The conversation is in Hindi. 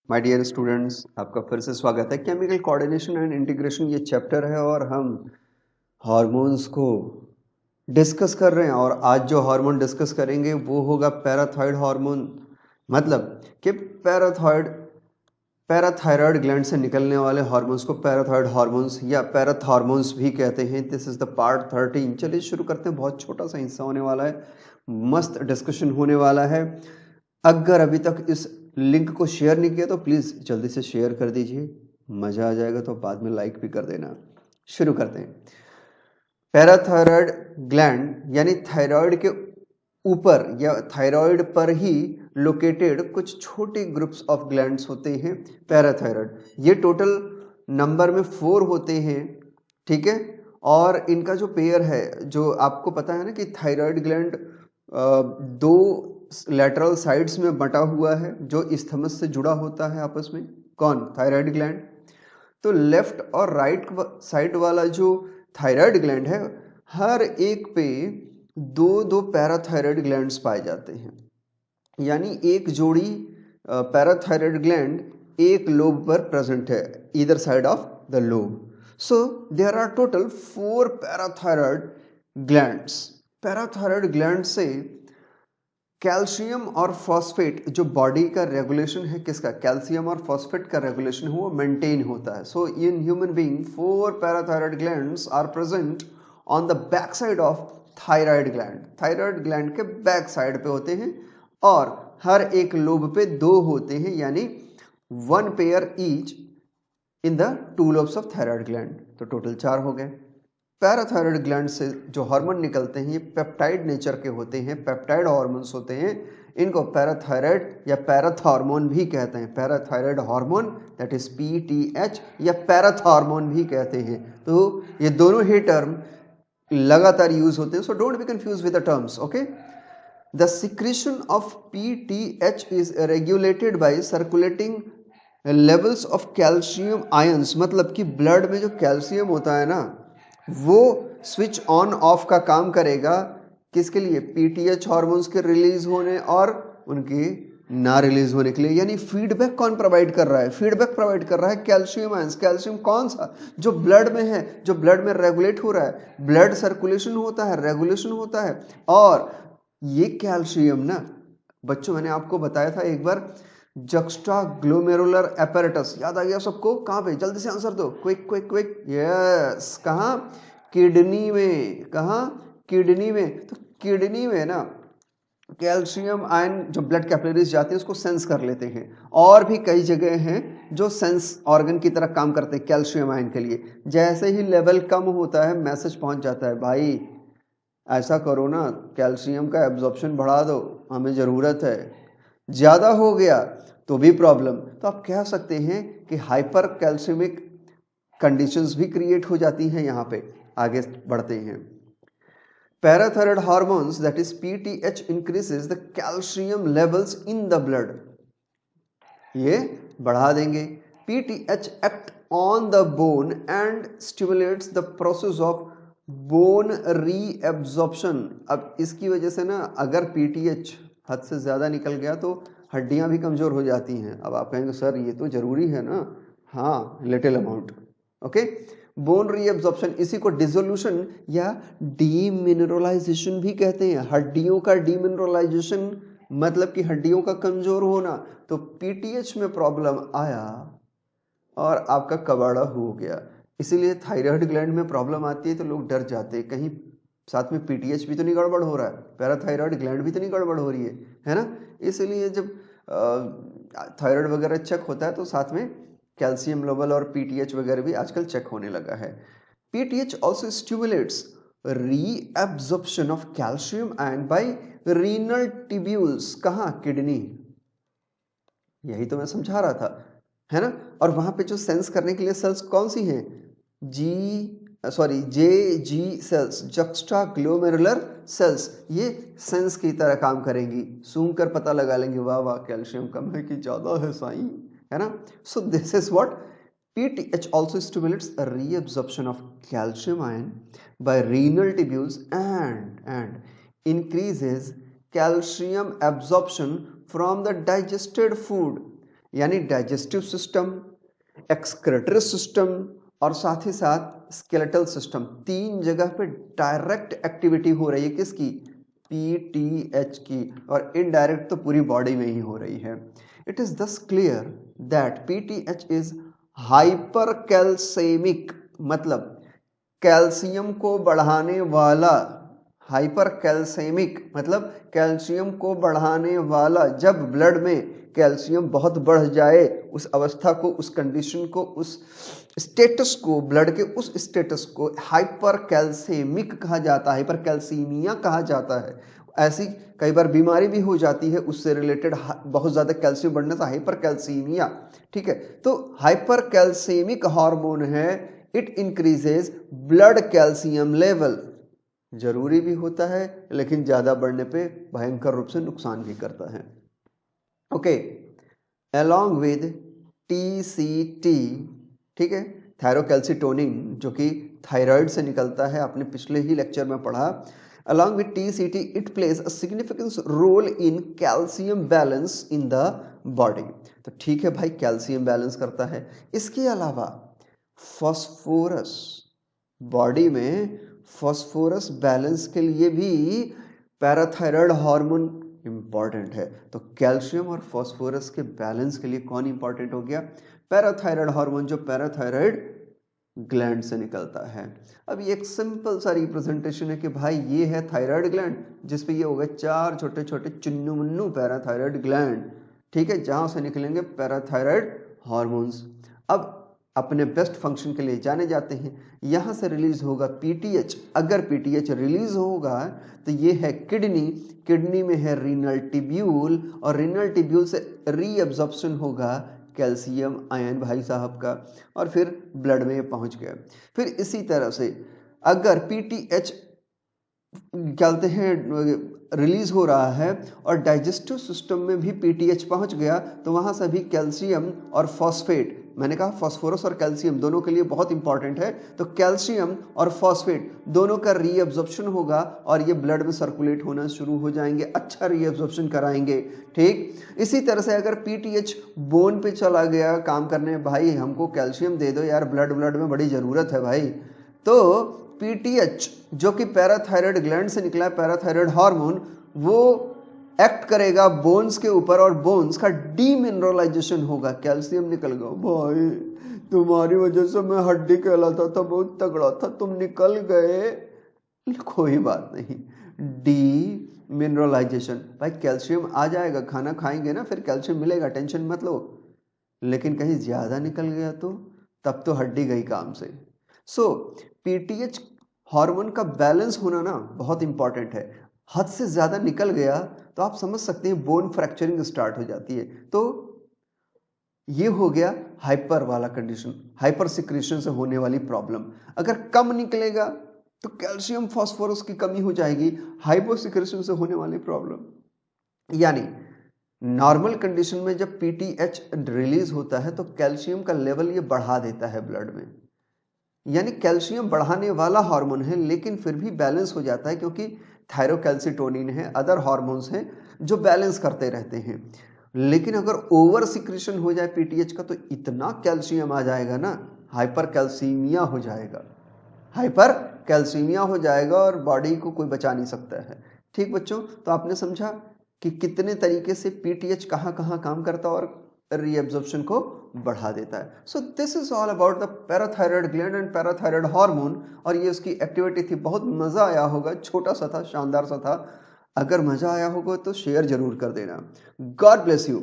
माय डियर स्टूडेंट्स, आपका फिर से स्वागत है। केमिकल कोऑर्डिनेशन एंड इंटीग्रेशन ये चैप्टर है और हम हार्मोन्स को डिस्कस कर रहे हैं। और आज जो हार्मोन डिस्कस करेंगे वो होगा पैराथायरॉयड हार्मोन। मतलब कि पैराथायरॉयड ग्लैंड से निकलने वाले हार्मोन्स को पैराथायरॉयड हार्मोन्स या पैराथॉर्मोन्स भी कहते हैं। This is the part 13। चलिए शुरू करते हैं। बहुत छोटा सा हिस्सा होने वाला है, मस्त डिस्कशन होने वाला है। अगर अभी तक इस लिंक को शेयर नहीं किया तो प्लीज़ जल्दी से शेयर कर दीजिए, मज़ा आ जाएगा। तो बाद में लाइक भी कर देना। शुरू करते हैं। पैराथायरॉयड ग्लैंड यानी थायराइड के ऊपर या थायराइड पर ही लोकेटेड कुछ छोटे ग्रुप्स ऑफ ग्लैंड्स होते हैं पैराथायरॉयड। ये टोटल नंबर में 4 होते हैं, ठीक है। और इनका जो पेयर है, जो आपको पता है ना कि थायराइड ग्लैंड दो लैटरल साइड्स में बटा हुआ है जो इस्थमस से जुड़ा होता है आपस में। कौन? Thyroid gland. तो लेफ्ट और राइट साइड वाला जो थायराइड ग्लैंड है, हर एक पे दो दो पैराथायराइड ग्लैंड्स पाए जाते हैं। यानी एक जोड़ी पैराथायराइड ग्लैंड एक लोब पर प्रेजेंट है, either side of the lobe. So there are total 4 parathyroid glands. Parathyroid gland से कैल्शियम और फॉस्फेट जो बॉडी का रेगुलेशन है, किसका? कैल्शियम और फॉस्फेट का रेगुलेशन है, वो मेंटेन होता है। So in human being 4 parathyroid glands are present on the back side of thyroid gland. Thyroid gland के बैक साइड पे होते हैं और हर एक लोब पे 2 होते हैं, यानी 1 pair each in the 2 lobes of thyroid gland. तो टोटल 4 हो गए। पैराथायराइड ग्लैंड से जो हार्मोन निकलते हैं ये पेप्टाइड नेचर के होते हैं, पेप्टाइड हार्मोन्स होते हैं। इनको पैराथायराइड या पैराथॉर्मोन भी कहते हैं। Parathyroid hormone that is PTH या पैराथॉर्मोन भी कहते हैं। तो ये दोनों ही टर्म लगातार यूज होते हैं, so don't be confuse with the terms, okay. The secretion of PTH is regulated by circulating levels of calcium ions. मतलब कि ब्लड में जो कैल्शियम होता है ना, वो स्विच ऑन ऑफ का काम करेगा। किसके लिए? पीटीएच हार्मोन्स के रिलीज होने और उनके ना रिलीज होने के लिए। यानी फीडबैक कौन प्रोवाइड कर रहा है? फीडबैक प्रोवाइड कर रहा है कैल्शियम आयंस। कैल्शियम कौन सा? जो ब्लड में है, जो ब्लड में रेगुलेट हो रहा है। ब्लड सर्कुलेशन होता है, रेगुलेशन होता है। और ये कैल्शियम ना बच्चों, मैंने आपको बताया था एक बार, जक्स्टा ग्लोमेरुलर एपेरेटस याद आ गया सबको? कहाँ पे? जल्दी से आंसर दो, क्विक क्विक क्विक। यस, कहाँ? किडनी में। कहाँ? किडनी में। तो किडनी में ना कैल्शियम आयन जो ब्लड कैपिलरीज जाते हैं उसको सेंस कर लेते हैं। और भी कई जगह हैं जो सेंस ऑर्गन की तरह काम करते हैं कैल्शियम आयन के लिए। जैसे ही लेवल कम होता है मैसेज पहुंच जाता है, भाई ऐसा करो ना, कैल्शियम का एब्जॉर्प्शन बढ़ा दो, हमें ज़रूरत है। ज़्यादा हो गया तो भी प्रॉब्लम। तो आप कह सकते हैं कि हाइपर कैल्शियमिक कंडीशंस भी क्रिएट हो जाती हैं। यहाँ पे आगे बढ़ते हैं। Parathyroid hormones that is PTH increases the calcium levels in the blood. ये बढ़ा देंगे। PTH act on the bone and stimulates the process of bone reabsorption. अब इसकी वजह से ना अगर पीटीएच हद से ज़्यादा निकल गया तो हड्डियां भी कमज़ोर हो जाती हैं। अब आप कहेंगे सर ये तो ज़रूरी है ना? हाँ, little amount, okay. Bone reabsorption, इसी को डिसोल्यूशन या डीमिनरलाइजेशन भी कहते हैं। हड्डियों का डीमिनरलाइजेशन मतलब कि हड्डियों का कमज़ोर होना। तो पीटीएच में प्रॉब्लम आया और आपका कबाड़ा हो गया। इसीलिए थायराइड ग्लैंड में प्रॉब्लम आती है तो लोग डर जाते हैं, कहीं साथ में पीटीएच भी तो नहीं गड़बड़ हो रहा है, पैराथायराइड ग्लैंड भी तो नहीं गड़बड़ हो रही है ना? इसलिए जब थायराइड वगैरह चेक होता है तो साथ में कैल्शियम लेवल और पीटीएच वगैरह भी आजकल चेक होने लगा है। PTH also stimulates reabsorption of calcium ion bye renal tubules. कहाँ? किडनी। यही तो मैं समझा रहा था, है ना? और वहां पे जो सेंस करने के लिए सेल्स कौन सी हैं? जे जी सेल्स, जक्स्टा ग्लोमेरुलर सेल्स, ये सेंस की तरह काम करेंगी। सूंघ कर पता लगा लेंगे, वाह वाह कैल्शियम कम है कि ज्यादा है साईं, है ना? So this is what PTH also stimulates a reabsorption of calcium ion by renal tubules and increases calcium absorption from the digested food. यानी डाइजेस्टिव सिस्टम, एक्सक्रेटरी सिस्टम और साथ ही साथ स्केलेटल सिस्टम, तीन जगह पे डायरेक्ट एक्टिविटी हो रही है किसकी, पीटीएच की, और इनडायरेक्ट तो पूरी बॉडी में ही हो रही है। इट इज दस क्लियर दैट पीटीएच इज हाइपरकैल्सेमिक, मतलब कैल्शियम को बढ़ाने वाला, हाइपरकैल्सेमिक मतलब कैल्शियम को बढ़ाने वाला। जब ब्लड में कैल्शियम बहुत बढ़ जाए, उस अवस्था को, उस कंडीशन को, उस स्टेटस को, ब्लड के उस स्टेटस को हाइपरकैल्सेमिक कहा जाता है, हाइपरकैल्सीमिया कहा जाता है। ऐसी कई बार बीमारी भी हो जाती है उससे रिलेटेड, बहुत ज्यादा कैल्शियम बढ़ने से हाइपरकैल्सीमिया। ठीक है, तो हाइपरकैल्सेमिक हार्मोन है, it increases blood calcium level. जरूरी भी होता है लेकिन ज्यादा बढ़ने पे भयंकर रूप से नुकसान भी करता है। ओके, अलॉन्ग विद टीसीटी, ठीक है, थायरोकैल्सिटोनिन, जो कि थायराइड से निकलता है, आपने पिछले ही लेक्चर में पढ़ा। Along with TCT it plays a significant role in calcium balance in the body. तो ठीक है भाई, कैल्शियम बैलेंस करता है। इसके अलावा फास्फोरस, बॉडी में फास्फोरस बैलेंस के लिए भी पैराथायराइड हार्मोन इंपॉर्टेंट है। तो कैल्शियम और फास्फोरस के बैलेंस के लिए कौन इंपॉर्टेंट हो गया, पैराथायराइड हार्मोन, जो पैराथायराइड ग्लैंड से निकलता है। अब ये एक सिंपल सा रिप्रेजेंटेशन है कि भाई ये है थायराइड ग्लैंड, जिसपे ये हो गए चार छोटे छोटे चुन्नू मुन्नू पैराथायराइड ग्लैंड, ठीक है, जहां से निकलेंगे पैराथायराइड हार्मोन्स। अब अपने बेस्ट फंक्शन के लिए जाने जाते हैं। यहां से रिलीज होगा पीटीएच। अगर पीटीएच रिलीज होगा तो ये है किडनी, किडनी में है रीनल टिब्यूल, और रीनल टिब्यूल से रीअब्जॉर्प्शन होगा कैल्शियम आयन भाई साहब का, और फिर ब्लड में पहुंच गया। फिर इसी तरह से अगर पीटीएच कहते हैं रिलीज हो रहा है और डाइजेस्टिव सिस्टम में भी पीटीएच पहुंच गया, तो वहां से भी कैल्शियम और फॉस्फेट, मैंने कहा फास्फोरस और कैल्शियम दोनों के लिए बहुत इंपॉर्टेंट है, तो कैल्शियम और फॉस्फेट दोनों का रीअब्जॉर्प्शन होगा और ये ब्लड में सर्कुलेट होना शुरू हो जाएंगे, अच्छा रीअब्जॉर्प्शन कराएंगे। ठीक इसी तरह से अगर पीटीएच बोन पे चला गया काम करने, भाई हमको कैल्शियम दे दो यार, ब्लड में बड़ी जरूरत है भाई, तो पीटीएच जो कि पैराथायराइड ग्लैंड से निकला है, पैराथायराइड हार्मोन, वो एक्ट करेगा बोन्स के ऊपर और बोन्स का डीमिनरलाइजेशन होगा, कैल्शियम निकल गया, भाई तुम्हारी वजह से मैं हड्डी कहलाता था, बहुत तगड़ा था, तुम निकल गए, कोई बात नहीं, डीमिनरलाइजेशन। भाई कैल्शियम आ जाएगा, खाना खाएंगे ना फिर कैल्शियम मिलेगा, टेंशन मत लो, लेकिन कहीं ज्यादा निकल गया तो तब तो हड्डी गई काम से। सो पीटीएच हार्मोन का बैलेंस होना ना बहुत इंपॉर्टेंट है। हद से ज्यादा निकल गया तो आप समझ सकते हैं बोन फ्रैक्चरिंग स्टार्ट हो जाती है। तो ये हो गया हाइपर वाला कंडीशन, हाइपर सिक्रेशन से होने वाली प्रॉब्लम। अगर कम निकलेगा तो कैल्शियम फास्फोरस की कमी हो जाएगी, हाइपो सिक्रेशन से होने वाली प्रॉब्लम। यानी नॉर्मल कंडीशन में जब पीटीएच रिलीज होता है तो कैल्शियम का लेवल ये बढ़ा देता है ब्लड में, यानी कैल्शियम बढ़ाने वाला हार्मोन है, लेकिन फिर भी बैलेंस हो जाता है क्योंकि थायरोकैल्सिटोनिन है, अदर हार्मोन्स हैं जो बैलेंस करते रहते हैं। लेकिन अगर ओवर सिक्रेशन हो जाए पीटीएच का तो इतना कैल्शियम आ जाएगा ना, हाइपर कैल्सीमिया हो जाएगा, हाइपर कैल्सीमिया हो जाएगा और बॉडी को कोई बचा नहीं सकता है। ठीक बच्चों, तो आपने समझा कि कितने तरीके से पीटीएच कहाँ कहाँ काम करता है और रीअब्जॉर्प्शन को बढ़ा देता है। So this is all about the parathyroid gland and parathyroid hormone, और ये उसकी एक्टिविटी थी। बहुत मजा आया होगा, छोटा सा था, शानदार सा था। अगर मजा आया होगा तो शेयर जरूर कर देना। God bless you.